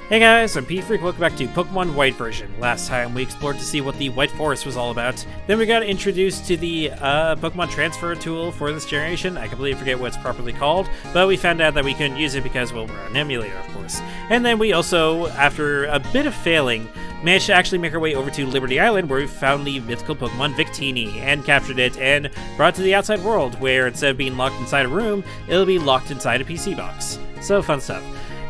Hey guys, I'm P-Freak, welcome back to Pokemon White version. Last time we explored to see what the White Forest was all about. Then we got introduced to the Pokemon Transfer tool for this generation. I completely forget what it's properly called, but we found out that we couldn't use it because, well, we're an emulator, of course. And then we also, after a bit of failing, managed to actually make our way over to Liberty Island, where we found the mythical Pokemon Victini, and captured it, and brought it to the outside world, where instead of being locked inside a room, it'll be locked inside a PC box. So, fun stuff.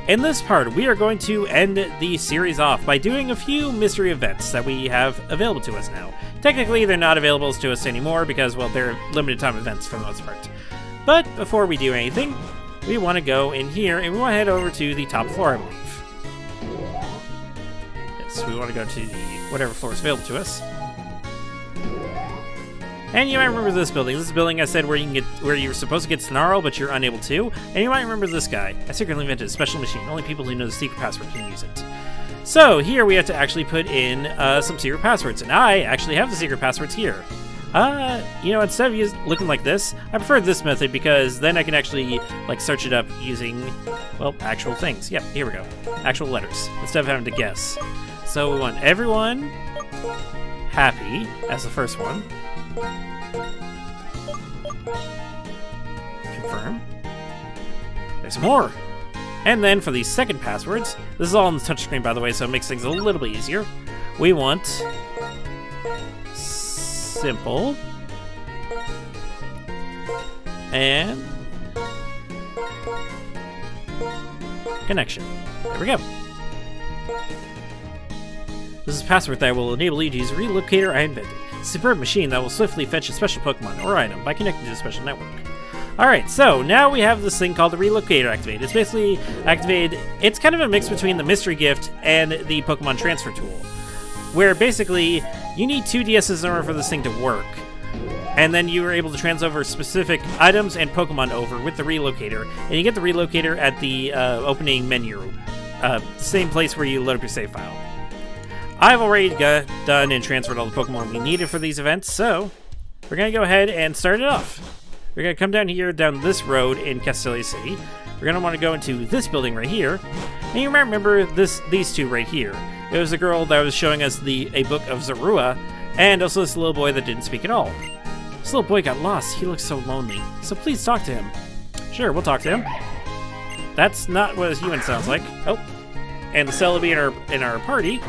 In this part, we are going to end the series off by doing a few mystery events that we have available to us now. Technically, they're not available to us anymore because, well, they're limited time events for the most part. But before we do anything, we want to go in here and we want to head over to the top floor, I believe. Yes, we want to go to the whatever floor is available to us. And you might remember this building. This is a building I said where you're supposed to get Snarl, but you're unable to. And you might remember this guy. I secretly invented a special machine. Only people who know the secret password can use it. So here we have to actually put in some secret passwords, and I actually have the secret passwords here. Instead of looking like this, I prefer this method because then I can actually search it up using, well, actual things. Yep, here we go. Actual letters instead of having to guess. So we want everyone happy as the first one. Confirm. There's more. And then for the second passwords, this is all on the touchscreen, by the way, so it makes things a little bit easier. We want simple and connection. There we go. This is a password that will enable you to use a relocator I invented. It's a superb machine that will swiftly fetch a special Pokemon or item by connecting to a special network. Alright, so now we have this thing called the relocator activated. It's basically activated, it's kind of a mix between the mystery gift and the Pokemon transfer tool, where basically you need 2 DSs in order for this thing to work. And then you are able to transfer specific items and Pokemon over with the relocator. And you get the relocator at the opening menu, same place where you load up your save file. I've already done and transferred all the Pokemon we needed for these events, so we're going to go ahead and start it off. We're going to come down here, down this road in Castelia City. We're going to want to go into this building right here. And you might remember these two right here. It was a girl that was showing us a book of Zorua, and also this little boy that didn't speak at all. This little boy got lost. He looks so lonely. So please talk to him. Sure, we'll talk to him. That's not what a human sounds like. Oh, and the Celebi in our party.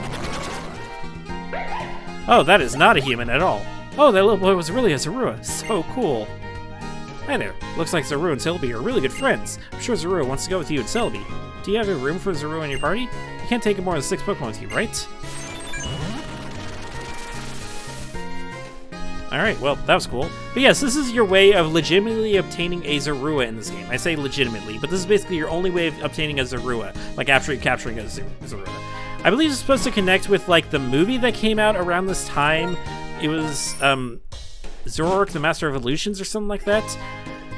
Oh, that is not a human at all. Oh, that little boy was really a Zorua. So cool. Hi there. Looks like Zorua and Celebi are really good friends. I'm sure Zorua wants to go with you and Celebi. Do you have a room for Zorua in your party? You can't take more than 6 Pokemon with you, right? Alright, well, that was cool. But yes, this is your way of legitimately obtaining a Zorua in this game. I say legitimately, but this is basically your only way of obtaining a Zorua, after capturing a Zorua. I believe it's supposed to connect with, the movie that came out around this time. It was, Zoroark, the Master of Illusions or something like that.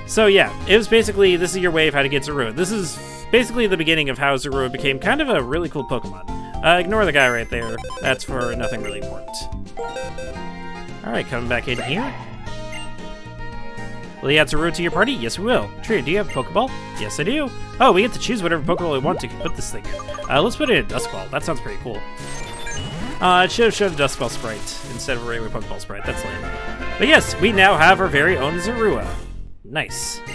So yeah, it was basically, this is your way of how to get Zorua. This is basically the beginning of how Zorua became kind of a really cool Pokemon. Ignore the guy right there. That's for nothing really important. Alright, coming back in here. Will you add Zorua to your party? Yes, we will. Tria, do you have a Pokeball? Yes, I do. Oh, we get to choose whatever Pokeball we want to put this thing in. Let's put it in a Dust Ball. That sounds pretty cool. It should have shown a Dust Ball sprite instead of a regular Pokeball sprite. That's lame. But yes, we now have our very own Zorua. Nice. Would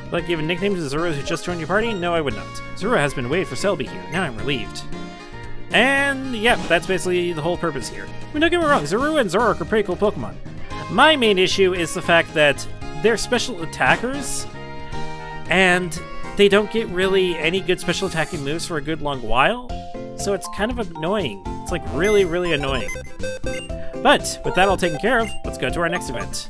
you like to give a nickname to the Zorua who just joined your party? No, I would not. Zorua has been waiting for Celebi here. Now I'm relieved. And, yeah, that's basically the whole purpose here. I mean, don't get me wrong, Zorua and Zoroark are pretty cool Pokemon. My main issue is the fact that they're special attackers, and they don't get really any good special attacking moves for a good long while, so it's kind of annoying. It's really, really annoying. But with that all taken care of, let's go to our next event.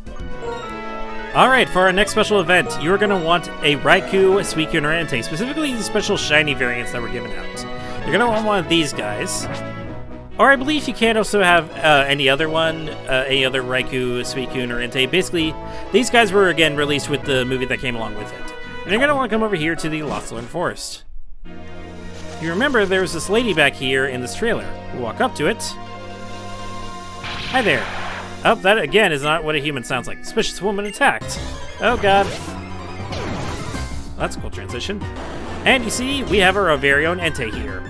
Alright, for our next special event, you're going to want a Raikou, Suicune, or Entei, specifically the special shiny variants that were given out. You're going to want one of these guys. Or I believe you can also have any other one, any other Raikou, Suicune, or Entei. Basically, these guys were again released with the movie that came along with it. And you're going to want to come over here to the Lostlorn Forest. If you remember, there was this lady back here in this trailer. You walk up to it. Hi there. Oh, that again is not what a human sounds like. Suspicious woman attacked. Oh god. That's a cool transition. And you see, we have our very own Entei here.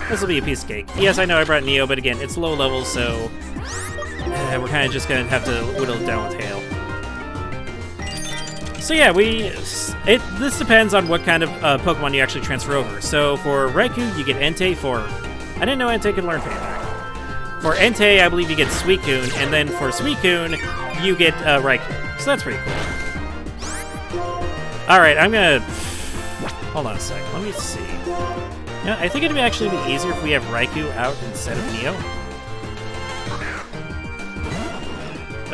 This will be a piece of cake. Yes, I know I brought Neo, but again, it's low level, so we're kind of just gonna have to whittle it down with Hail. So yeah, this depends on what kind of Pokemon you actually transfer over. So for Raikou, you get Entei for... I didn't know Entei could learn Phantom. For Entei, I believe you get Suicune, and then for Suicune, you get Raikou. So that's pretty cool. Alright, I'm gonna... Hold on a sec, let me see. Yeah, I think it'd actually be easier if we have Raikou out instead of Neo.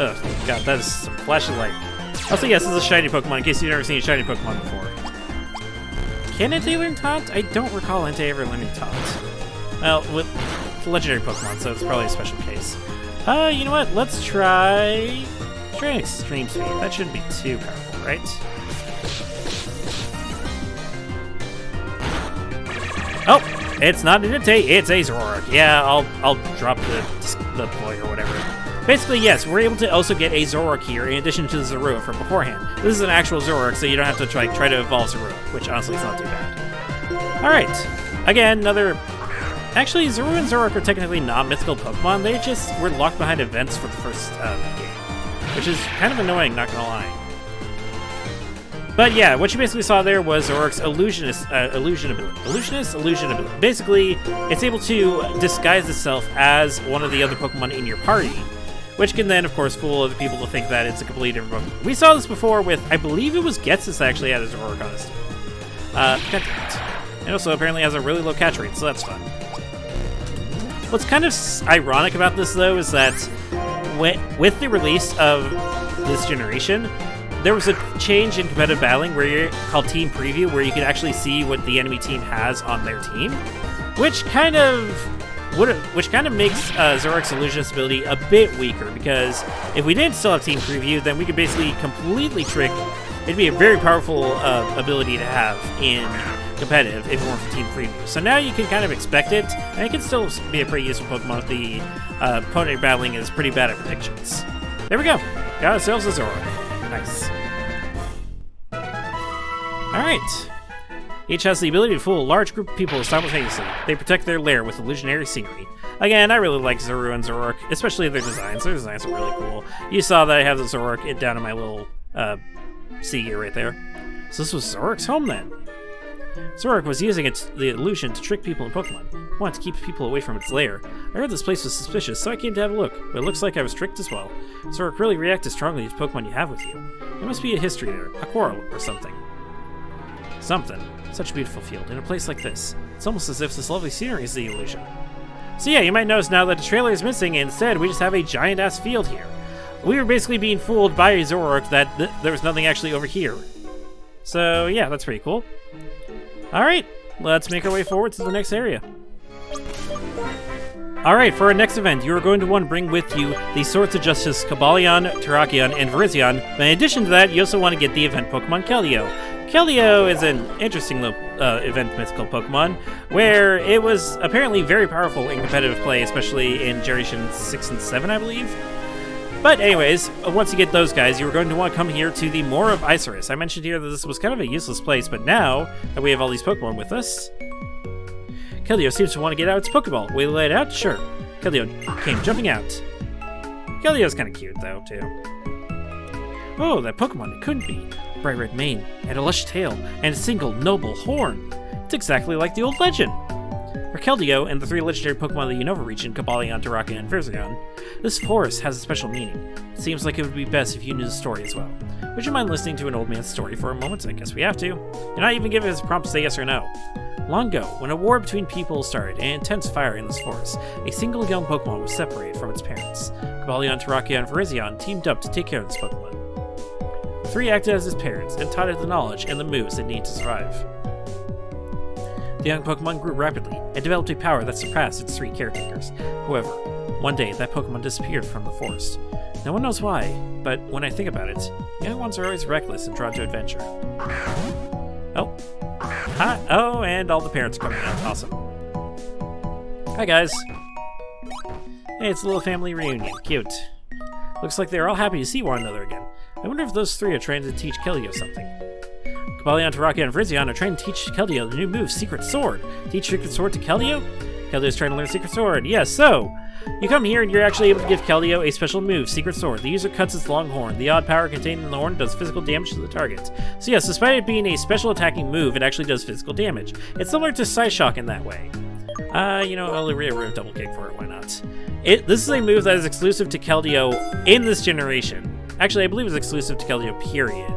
Oh, god, that is some flashing light. Also, yes, this is a shiny Pokemon, in case you've never seen a shiny Pokemon before. Can Entei learn Taunt? I don't recall Entei ever learning Taunt. Well, with legendary Pokemon, so it's probably a special case. You know what? Let's try an Extreme Speed. That shouldn't be too powerful, right? Oh, it's not an Entei, it's a Zoroark. Yeah, I'll drop the boy or whatever. Basically, yes, we're able to also get a Zoroark here in addition to the Zorua from beforehand. This is an actual Zoroark, so you don't have to try to evolve Zorua, which honestly is not too bad. Alright, again, another... Actually, Zorua and Zoroark are technically non-mythical Pokemon, they just were locked behind events for the first game. Which is kind of annoying, not gonna lie. But yeah, what you basically saw there was Zoroark's illusion ability. Basically, it's able to disguise itself as one of the other Pokemon in your party, which can then, of course, fool other people to think that it's a completely different Pokemon. We saw this before with, I believe it was Ghetsis that actually had a Zoroark on his team. God damn it. And also apparently has a really low catch rate, so that's fun. What's kind of ironic about this, though, is that with the release of this generation, there was a change in competitive battling called Team Preview, where you could actually see what the enemy team has on their team, which kind of makes Zoroark's Illusionist ability a bit weaker, because if we did still have Team Preview, then we could basically completely trick... It'd be a very powerful ability to have in competitive if it weren't for Team Preview. So now you can kind of expect it, and it can still be a pretty useful Pokemon if the opponent you're battling is pretty bad at predictions. There we go. Got ourselves a Zoroark. Nice. Alright. Each has the ability to fool a large group of people simultaneously. They protect their lair with illusionary scenery. Again, I really like Zorua and Zoroark, especially their designs. Their designs are really cool. You saw that I have the Zoroark down in my little sea gear right there. So this was Zoroark's home then. Zoroark was using the illusion to trick people in Pokemon. Wanted to keep people away from its lair. I heard this place was suspicious, so I came to have a look, but it looks like I was tricked as well. Zoroark really reacted strongly to Pokemon you have with you. There must be a history there, a quarrel or something. Something. Such a beautiful field, in a place like this. It's almost as if this lovely scenery is the illusion. So yeah, you might notice now that the trailer is missing, and instead we just have a giant-ass field here. We were basically being fooled by a Zoroark that there was nothing actually over here. So yeah, that's pretty cool. Alright, let's make our way forward to the next area. Alright, for our next event, you are going to want to bring with you the Swords of Justice Cobalion, Terrakion, and Virizion, but in addition to that, you also want to get the event Pokemon Keldeo. Keldeo is an interesting event mythical Pokemon, where it was apparently very powerful in competitive play, especially in Generation 6 and 7, I believe. But anyways, once you get those guys, you're going to want to come here to the Moor of Isurus. I mentioned here that this was kind of a useless place, but now that we have all these Pokemon with us, Keldeo seems to want to get out its Pokeball. Will you let it out? Sure. Keldeo came jumping out. Keldeo's kind of cute, though, too. Oh, that Pokemon, it couldn't be. Bright red mane, and a lush tail, and a single noble horn. It's exactly like the old legend. For Keldeo and the 3 legendary Pokemon of the Unova region, Cobalion, Terrakion, and Virizion, this forest has a special meaning. It seems like it would be best if you knew the story as well. Would you mind listening to an old man's story for a moment? I guess we have to. You're not even given us a prompt to say yes or no. Long ago, when a war between people started and intense fire in this forest, a single young Pokemon was separated from its parents. Cobalion, Terrakion, and Virizion teamed up to take care of this Pokemon. The 3 acted as its parents and taught it the knowledge and the moves it needed to survive. The young Pokemon grew rapidly and developed a power that surpassed its 3 caretakers. However, one day that Pokemon disappeared from the forest. No one knows why, but when I think about it, young ones are always reckless and drawn to adventure. Oh. Hi. Oh, and all the parents are coming out. Awesome. Hi, guys. Hey, it's a little family reunion. Cute. Looks like they're all happy to see one another again. I wonder if those 3 are trying to teach Keldeo something. Cobalion, Terrakion, and Virizion are trying to teach Keldeo the new move, Secret Sword. Teach Secret Sword to Keldeo? Keldeo is trying to learn Secret Sword. Yes, so you come here and you're actually able to give Keldeo a special move, Secret Sword. The user cuts its long horn. The odd power contained in the horn does physical damage to the target. So yes, despite it being a special attacking move, it actually does physical damage. It's similar to Psyshock in that way. You know, I'll double kick for it, why not? This is a move that is exclusive to Keldeo in this generation. Actually, I believe it's exclusive to Keldeo, period.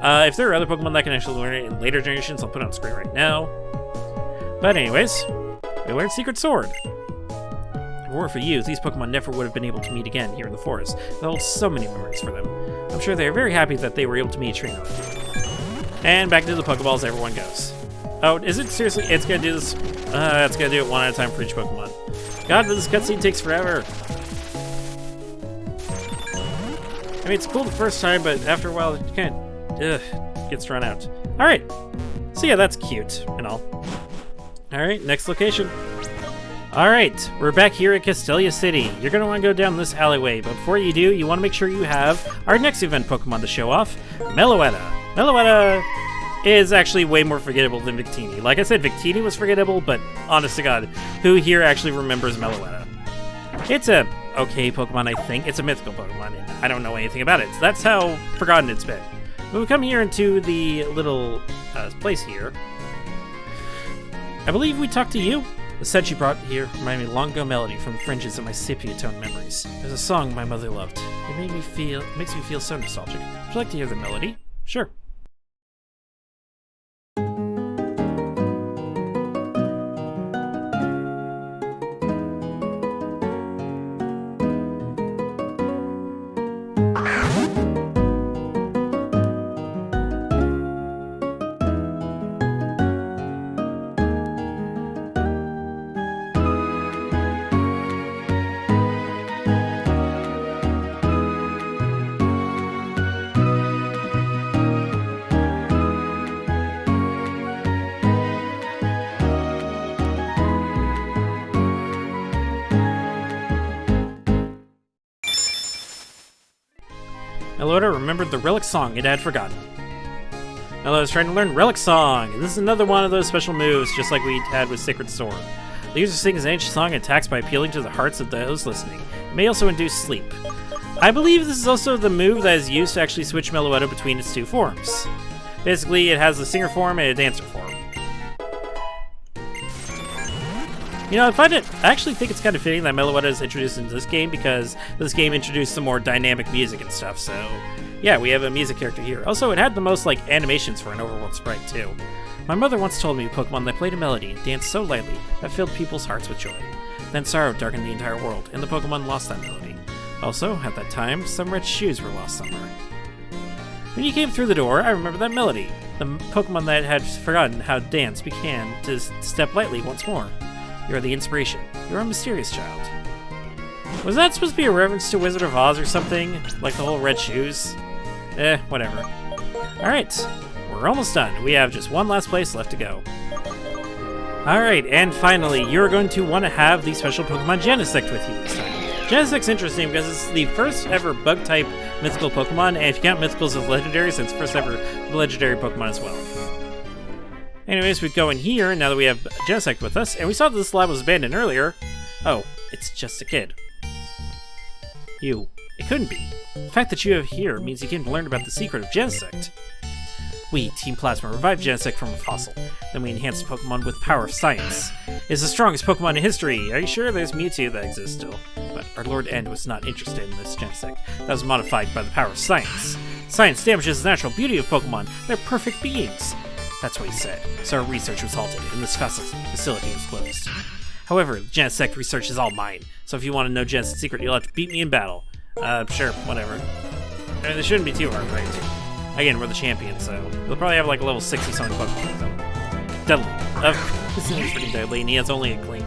If there are other Pokemon that can actually learn it in later generations, I'll put it on screen right now. But anyways, we learned Secret Sword. If it weren't for you, these Pokemon never would have been able to meet again here in the forest. That holds so many memories for them. I'm sure they are very happy that they were able to meet a trainer like you. And back into the Pokeballs everyone goes. Oh, is it seriously? It's gonna do this. It's gonna do it one at a time for each Pokemon. God, but this cutscene takes forever. I mean, it's cool the first time, but after a while, it kind of gets drawn out. All right. So yeah, that's cute and all. All right, next location. All right, we're back here at Castelia City. You're gonna want to go down this alleyway, but before you do, you want to make sure you have our next event Pokemon to show off, Meloetta. Meloetta is actually way more forgettable than Victini. Like I said, Victini was forgettable, but honest to God, who here actually remembers Meloetta? It's a okay Pokemon, I think. It's a mythical Pokemon, and I don't know anything about it. So that's how forgotten it's been. When we come here into the little place here, I believe we talked to you. The scent you brought here reminded me of long ago melody from the fringes of my sepia-toned memories. There's a song my mother loved. It makes me feel so nostalgic. Would you like to hear the melody? Sure. Meloetta remembered the Relic Song it had forgotten. Meloetta was trying to learn Relic Song, and this is another one of those special moves, just like we had with Sacred Sword. The user sings an ancient song and attacks by appealing to the hearts of those listening. It may also induce sleep. I believe this is also the move that is used to actually switch Meloetta between its two forms. Basically, it has the singer form and a dancer form. You know, I actually think it's kind of fitting that Meloetta is introduced into this game because this game introduced some more dynamic music and stuff, so yeah, we have a music character here. Also, it had the most, like, animations for an overworld sprite, too. My mother once told me a Pokemon that played a melody and danced so lightly that filled people's hearts with joy. Then sorrow darkened the entire world, and the Pokemon lost that melody. Also, at that time, some red shoes were lost somewhere. When you came through the door, I remember that melody. The Pokemon that had forgotten how to dance began to step lightly once more. You're the inspiration. You're a mysterious child. Was that supposed to be a reference to Wizard of Oz or something? Like the whole red shoes? Whatever. Alright, we're almost done. We have just one last place left to go. Alright, and finally, you're going to want to have the special Pokemon Genesect with you this time. Genesect's interesting because it's the first ever bug-type mythical Pokemon, and if you count mythicals as legendaries, it's first ever legendary Pokemon as well. Anyways, we go in here, now that we have Genesect with us, and we saw that this lab was abandoned earlier. Oh, it's just a kid. You. It couldn't be. The fact that you have here means you can learn about the secret of Genesect. We, Team Plasma, revived Genesect from a fossil. Then we enhanced Pokemon with the power of science. It's the strongest Pokemon in history. Are you sure there's Mewtwo that exists still? But our Lord End was not interested in this Genesect. That was modified by the power of science. Science damages the natural beauty of Pokemon. They're perfect beings. That's what he said, so our research was halted and this facility was closed. However, Genesect research is all mine, so if you want to know Genesect's secret, you'll have to beat me in battle. Sure, whatever. I mean, it shouldn't be too hard, right? Again, we're the champions, so we'll probably have like a level 60-something Pokemon. Deadly. This is freaking deadly, and he has only a Clink.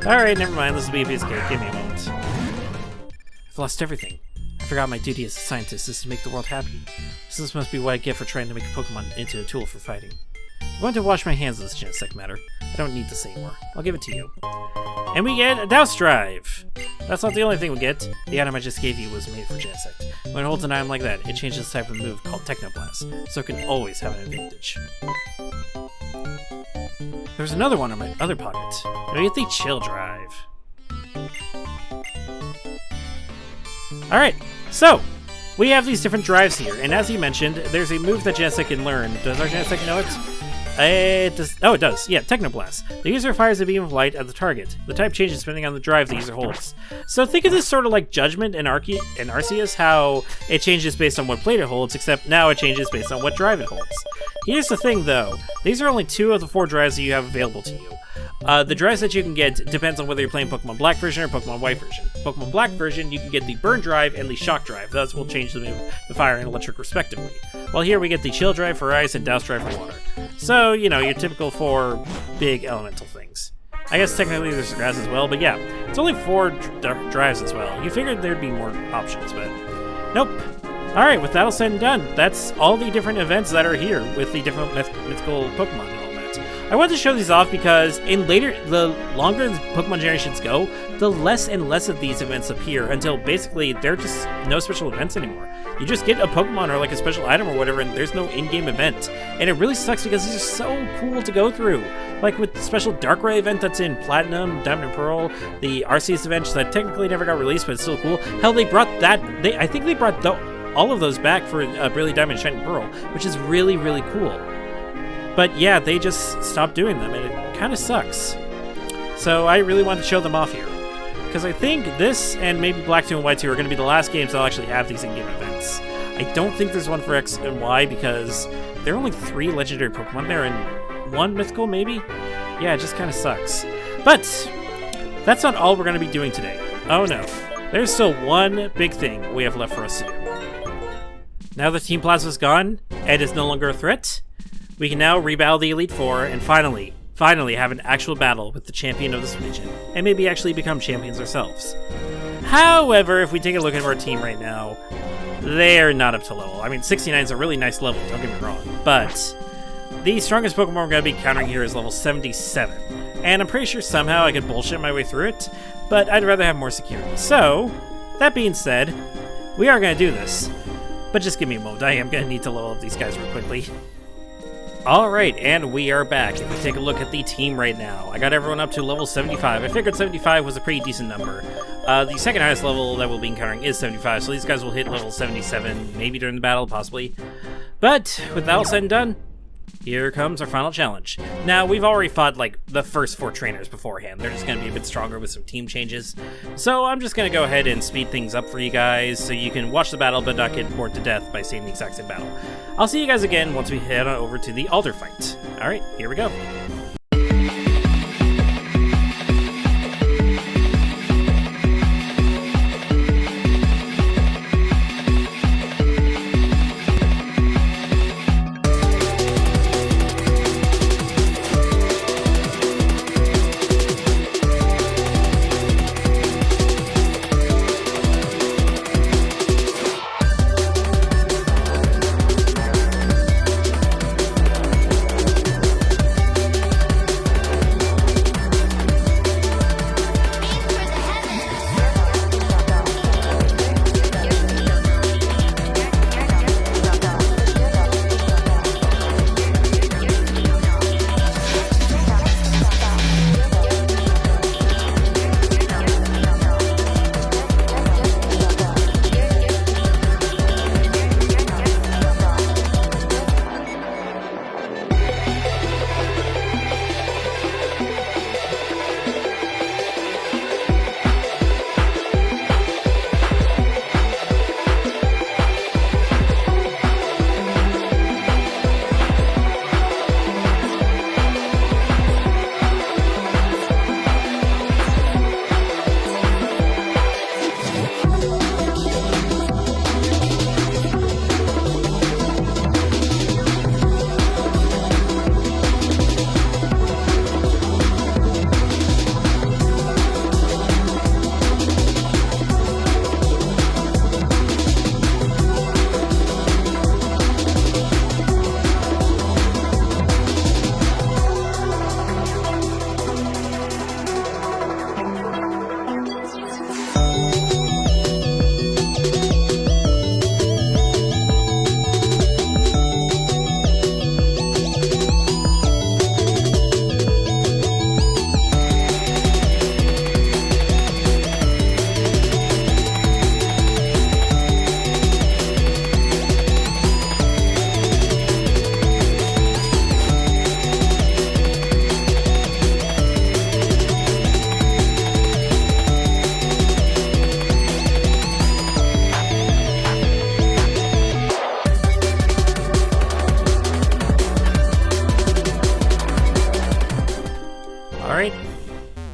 Alright, never mind, this will be a piece of cake. Give me a moment. I've lost everything. I forgot my duty as a scientist is to make the world happy. So this must be what I get for trying to make a Pokemon into a tool for fighting. I'm going to wash my hands of this Genesect matter. I don't need this anymore. I'll give it to you. And we get a Douse Drive! That's not the only thing we get. The item I just gave you was made for Genesect. When it holds an item like that, it changes the type of move called Technoblast, so it can always have an advantage. There's another one in my other pocket. Let me get the Chill Drive. Alright, so we have these different drives here, and as you mentioned, there's a move that Genesect can learn. Does our Genesect know it? It does. Oh, it does. Yeah, Technoblast. The user fires a beam of light at the target. The type changes depending on the drive the user holds. So think of this sort of like Judgment and Arceus, how it changes based on what plate it holds, except now it changes based on what drive it holds. Here's the thing, though. These are only 2 of the 4 drives that you have available to you. The drives that you can get depends on whether you're playing Pokemon Black version or Pokemon White version. Pokemon Black version, you can get the Burn drive and the Shock drive. Those will change the move, the Fire and Electric respectively. While here we get the Chill drive for Ice and Douse drive for Water. So, you know, your typical 4 big elemental things. I guess technically there's Grass as well, but yeah, it's only 4 drives as well. You figured there'd be more options, but nope. Alright, with that all said and done, that's all the different events that are here with the different mythical Pokemon and all that. I wanted to show these off because the longer the Pokemon generations go, the less and less of these events appear until basically they're just no special events anymore. You just get a Pokemon or like a special item or whatever, and there's no in-game event. And it really sucks because these are so cool to go through. Like with the special Darkrai event that's in Platinum, Diamond and Pearl, the Arceus event that technically never got released, but it's still cool. Hell, they brought that. I think they brought all of those back for Brilliant Diamond and Shining Pearl, which is really, really cool. But yeah, they just stopped doing them, and it kind of sucks. So I really wanted to show them off here. Because I think this and maybe Black 2 and White 2 are going to be the last games that'll actually have these in-game events. I don't think there's one for X and Y because there are only 3 legendary Pokemon there and 1 mythical, maybe? Yeah, it just kind of sucks. But that's not all we're going to be doing today. Oh no. There's still one big thing we have left for us to do. Now that Team Plasma's gone and is no longer a threat, we can now rebattle the Elite Four and finally have an actual battle with the champion of this region, and maybe actually become champions ourselves. However, if we take a look at our team right now, they're not up to level. I mean, 69 is a really nice level, don't get me wrong, but the strongest Pokemon we're going to be countering here is level 77, and I'm pretty sure somehow I could bullshit my way through it, but I'd rather have more security. So, that being said, we are going to do this, but just give me a moment. I am going to need to level up these guys real quickly. Alright, and we are back. If we take a look at the team right now, I got everyone up to level 75. I figured 75 was a pretty decent number. The second highest level that we'll be encountering is 75, so these guys will hit level 77, maybe during the battle, possibly. But, with that all said and done, here comes our final challenge. Now, we've already fought, like, the first 4 trainers beforehand. They're just going to be a bit stronger with some team changes. So I'm just going to go ahead and speed things up for you guys so you can watch the battle but not get bored to death by seeing the exact same battle. I'll see you guys again once we head on over to the Alder fight. Alright, here we go.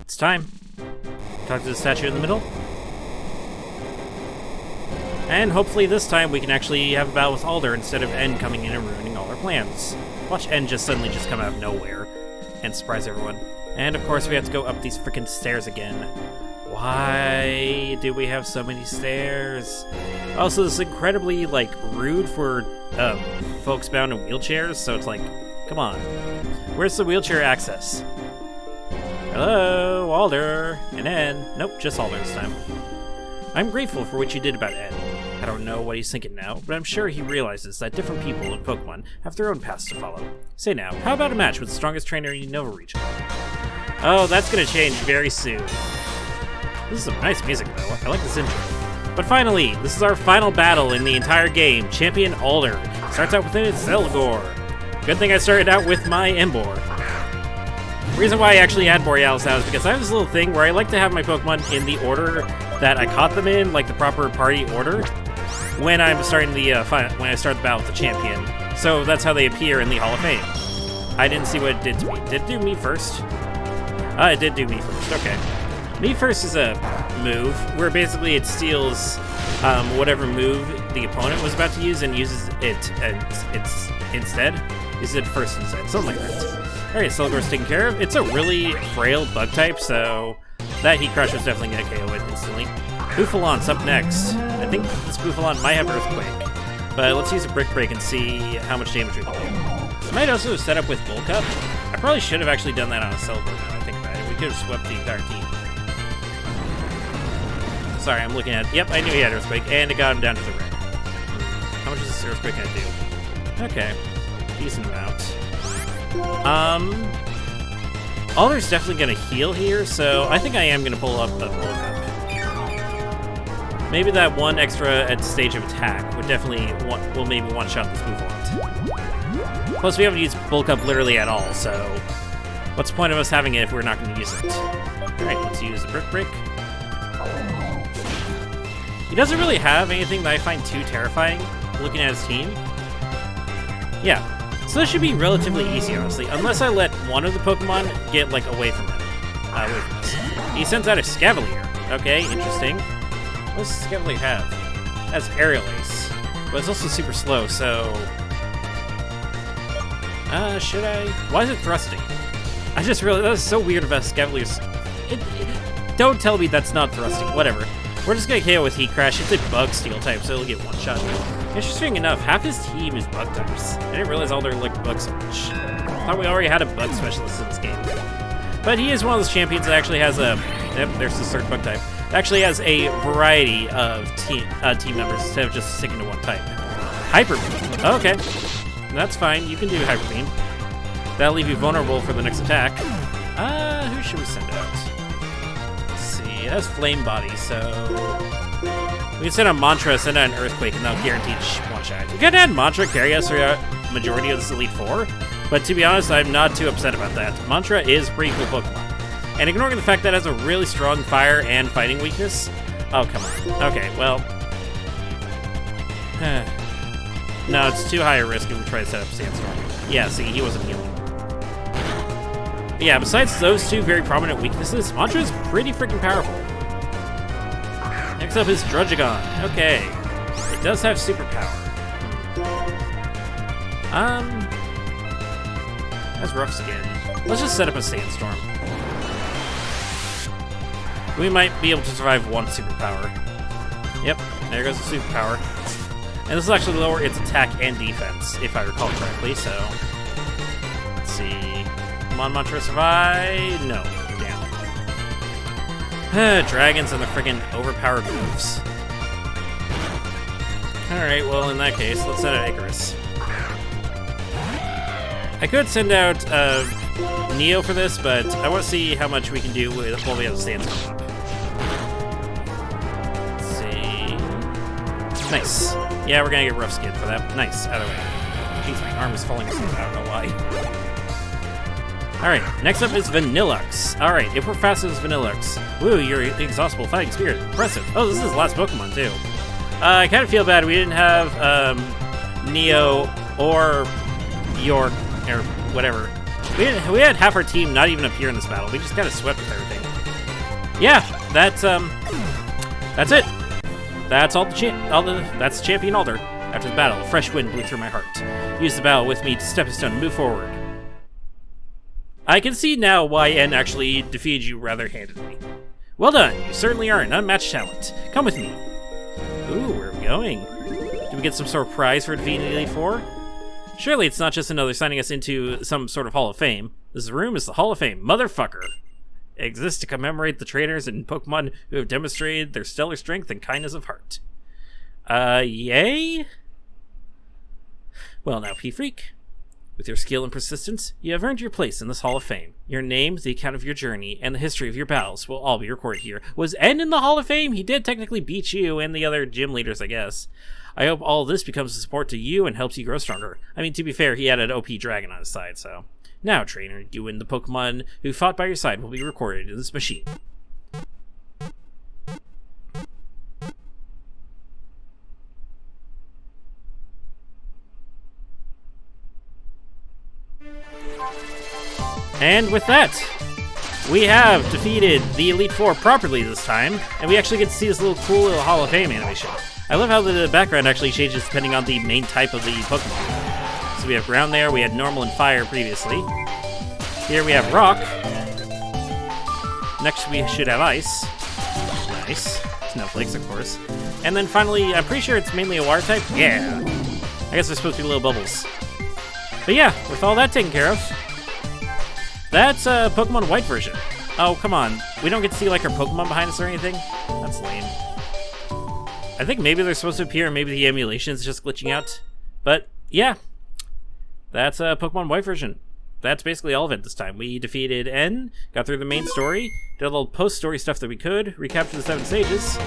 It's time. Talk to the statue in the middle. And hopefully this time we can actually have a battle with Alder instead of N coming in and ruining all our plans. Watch N just suddenly just come out of nowhere and surprise everyone. And of course we have to go up these freaking stairs again. Why do we have so many stairs? Also, this is incredibly, like, rude for folks bound in wheelchairs, so it's like, come on. Where's the wheelchair access? Hello, Alder. And N. Nope, just Alder this time. I'm grateful for what you did about N. I don't know what he's thinking now, but I'm sure he realizes that different people in Pokemon have their own paths to follow. Say now, how about a match with the strongest trainer in Unova region? Oh, that's gonna change very soon. This is some nice music, though. I like this intro. But finally, this is our final battle in the entire game. Champion Alder starts out with a Selgor. Good thing I started out with my Emboar. The reason why I actually had Borealis out is because I have this little thing where I like to have my Pokemon in the order that I caught them in, like the proper party order, when I'm starting the when I start the battle with the champion. So that's how they appear in the Hall of Fame. I didn't see what it did to me. Did it do me first? It did do me first. Okay. Me first is a move where basically it steals whatever move the opponent was about to use and uses it instead. Uses it first instead. Something like that. Alright, Selgor's taken care of. It's a really frail bug type, so that Heat Crush was definitely going to KO it instantly. Bouffalan's up next. I think this Bouffalan might have Earthquake, but let's use a Brick Break and see how much damage we can do. I might also set up with Bulk Up. I probably should have actually done that on a Selgor now I think about it. We could have swept the entire team. Sorry, I'm looking at... Yep, I knew he had Earthquake, and it got him down to the red. How much is this Earthquake going to do? Okay, decent amount. Alder's definitely going to heal here, so I think I am going to pull up the Bulk Up. Maybe that one extra at stage of attack would definitely will maybe one-shot this Bouffalant. Plus, we haven't used Bulk Up literally at all, so what's the point of us having it if we're not going to use it? Alright, let's use the Brick Break. He doesn't really have anything that I find too terrifying looking at his team. Yeah, so this should be relatively easy, honestly, unless I let one of the Pokemon get, like, away from him. He sends out a Scavalier. Okay, interesting. What does Scavalier have? It has Aerial Ace, but it's also super slow, so... should I? Why is it thrusting? I just realized that was so weird about Scavalier's... Don't tell me that's not thrusting, whatever. We're just gonna KO with Heat Crash. It's a Bug Steel type, so it'll get one shot. Interesting enough, half his team is Bug types. I didn't realize Alder liked Bug so much. I thought we already had a Bug specialist in this game. But he is one of those champions that actually has a... Yep, there's the third Bug type. Actually has a variety of team members instead of just sticking to one type. Hyper Beam. Okay. That's fine. You can do Hyper Beam. That'll leave you vulnerable for the next attack. Who should we send out? Let's see. It has Flame Body, so... We can send out Mantra, send out an Earthquake, and that'll guarantee one-shot. We could add Mantra, carry us through the majority of this Elite Four, but to be honest, I'm not too upset about that. Mantra is a pretty cool Pokemon. And ignoring the fact that it has a really strong fire and fighting weakness... Oh, come on. Okay, well... No, it's too high a risk if we try to set up Sandstorm. Yeah, see, he wasn't healing. But yeah, besides those two very prominent weaknesses, Mantra is pretty freaking powerful. Next up is Druddigon. Okay. It does have superpower. Has Rough Skin. Let's just set up a Sandstorm. We might be able to survive one superpower. Yep, there goes the superpower. And this will actually lower its attack and defense, if I recall correctly, so... Let's see... Come on, Mantra, survive... No. Damn. Dragons and the friggin' overpowered moves. Alright, well, in that case, let's send out Icarus. I could send out Neo for this, but I want to see how much we can do with while we have the Sandstorm up. Let's see... Nice. Yeah, we're gonna get Rough Skin for that. Nice, either way. Jeez, my arm is falling asleep, I don't know why. Alright, next up is Vanillux. Alright, if we're fast as Vanillux. Woo, your Exhaustible Fighting Spirit. Impressive. Oh, this is his last Pokemon, too. I kind of feel bad we didn't have Neo or York, or whatever. We had half our team not even appear in this battle. We just kind of swept with everything. yeah, that's it. That's that's Champion Alder. After the battle, a fresh wind blew through my heart. Use the battle with me to stepping stone and move forward. I can see now why N actually defeated you rather handedly. Well done, you certainly are an unmatched talent. Come with me. Ooh, where are we going? Do we get some sort of prize for defeating Elite Four? Surely it's not just another signing us into some sort of Hall of Fame. This room is the Hall of Fame, motherfucker. It exists to commemorate the trainers and Pokemon who have demonstrated their stellar strength and kindness of heart. Yay? Well now, P-Freak. With your skill and persistence, you have earned your place in this Hall of Fame. Your name, the account of your journey, and the history of your battles will all be recorded here. Was N in the Hall of Fame? He did technically beat you and the other gym leaders, I guess. I hope all this becomes a support to you and helps you grow stronger. I mean, to be fair, he had an OP dragon on his side, so... Now, trainer, you and the Pokemon who fought by your side will be recorded in this machine. And with that, we have defeated the Elite Four properly this time, and we actually get to see this cool little Hall of Fame animation. I love how the background actually changes depending on the main type of the Pokemon. So we have ground there, we had normal and fire previously. Here we have rock. Next we should have ice. Nice. Snowflakes, of course. And then finally, I'm pretty sure it's mainly a water type. Yeah. I guess there's supposed to be little bubbles. But yeah, with all that taken care of, that's a Pokemon White version. Oh, come on. We don't get to see like our Pokemon behind us or anything? That's lame. I think maybe they're supposed to appear and maybe the emulation is just glitching out. But yeah, that's a Pokemon White version. That's basically all of it this time. We defeated N, got through the main story, did a little post-story stuff that we could, recaptured the 7 stages.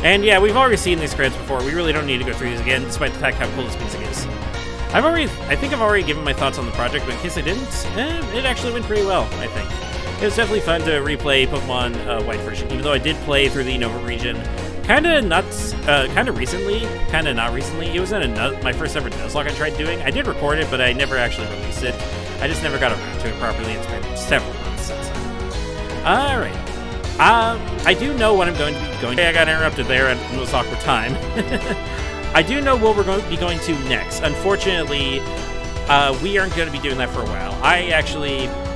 And yeah, we've already seen these credits before. We really don't need to go through these again, despite the fact how cool this music is. I think I've already given my thoughts on the project, but in case I didn't, it actually went pretty well, I think. It was definitely fun to replay Pokemon White version, even though I did play through the Unova region. Kinda recently, kinda not recently. It was in my first ever Nuzlocke I tried doing. I did record it, but I never actually released it. I just never got around to it properly. It's been several months since then. Alright. I do know what I'm going to be going to. I got interrupted there, and it was awkward time. I do know what we're going to be going to next. Unfortunately, we aren't going to be doing that for a while.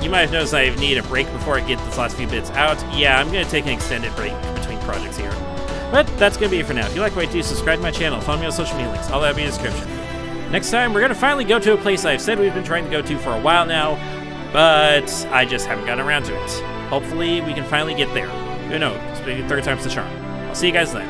You might have noticed I need a break before I get this last few bits out. Yeah, I'm going to take an extended break between projects here. But that's going to be it for now. If you like what I do, subscribe to my channel, follow me on social media links, all that will be in the description. Next time, we're going to finally go to a place I've said we've been trying to go to for a while now, but I just haven't gotten around to it. Hopefully, we can finally get there. Who knows? Maybe third time's the charm. I'll see you guys then.